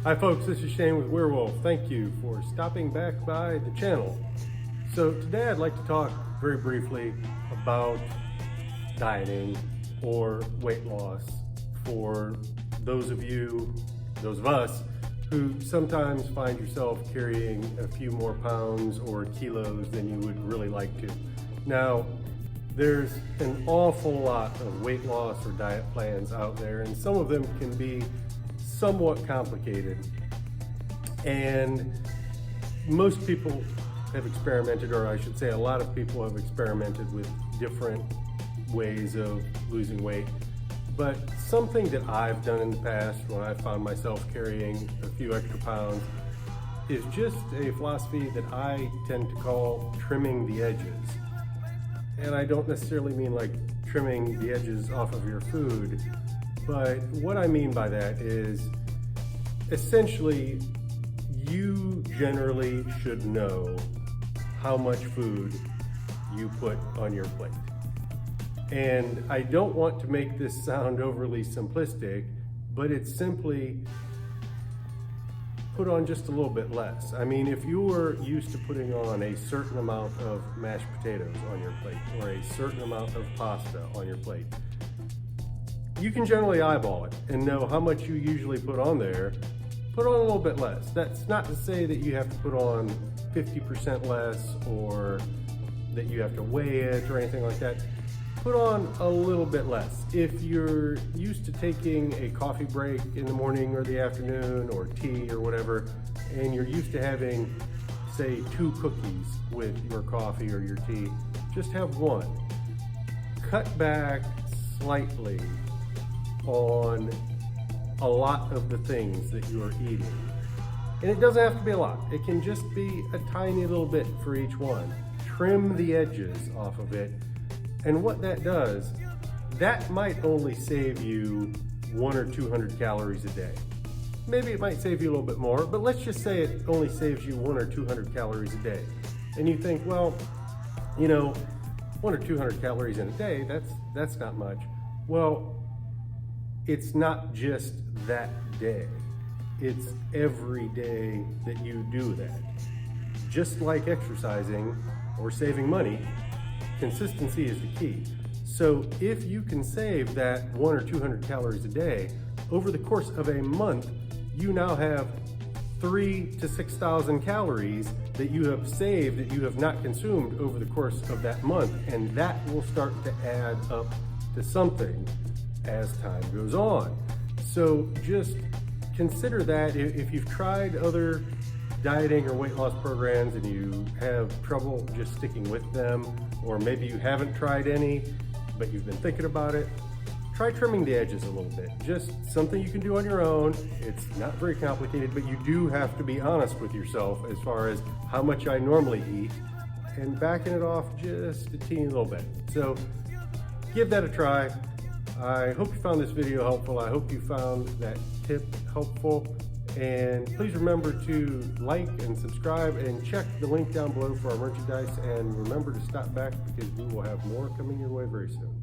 Hi folks, this is Shane with Werewolf. Thank you for stopping back by the channel. So today I'd like to talk very briefly about dieting or weight loss for those of us who sometimes find yourself carrying a few more pounds or kilos than you would really like to. Now, there's an awful lot of weight loss or diet plans out there, and some of them can be somewhat complicated. And most people have experimented, or I should say a lot of people have experimented with different ways of losing weight. But something that I've done in the past when I found myself carrying a few extra pounds is just a philosophy that I tend to call trimming the edges. And I don't necessarily mean like trimming the edges off of your food, but what I mean by that is essentially you generally should know how much food you put on your plate. And I don't want to make this sound overly simplistic, but it's simply put on just a little bit less. I mean, if you were used to putting on a certain amount of mashed potatoes on your plate or a certain amount of pasta on your plate, you can generally eyeball it and know how much you usually put on there. Put on a little bit less. That's not to say that you have to put on 50% less or that you have to weigh it or anything like that. Put on a little bit less. If you're used to taking a coffee break in the morning or the afternoon or tea or whatever, and you're used to having, say, 2 cookies with your coffee or your tea, just have 1. Cut back slightly on a lot of the things that you are eating. And it doesn't have to be a lot. It can just be a tiny little bit for each one. Trim the edges off of it. And what that does, that might only save you 100 or 200 calories a day. Maybe it might save you a little bit more, but let's just say it only saves you 100 or 200 calories a day. And you think, well, you know, 100 or 200 calories in a day, that's not much. Well, it's not just that day. It's every day that you do that. Just like exercising or saving money, consistency is the key. So if you can save that 100 or 200 calories a day, over the course of a month, you now have 3,000 to 6,000 calories that you have saved that you have not consumed over the course of that month. And that will start to add up to something as time goes on. So just consider that if you've tried other dieting or weight loss programs and you have trouble just sticking with them, or maybe you haven't tried any, but you've been thinking about it, try trimming the edges a little bit. Just something you can do on your own. It's not very complicated, but you do have to be honest with yourself as far as how much I normally eat and backing it off just a teeny little bit. So give that a try. I hope you found this video helpful. I hope you found that tip helpful. And please remember to like and subscribe and check the link down below for our merchandise. And remember to stop back because we will have more coming your way very soon.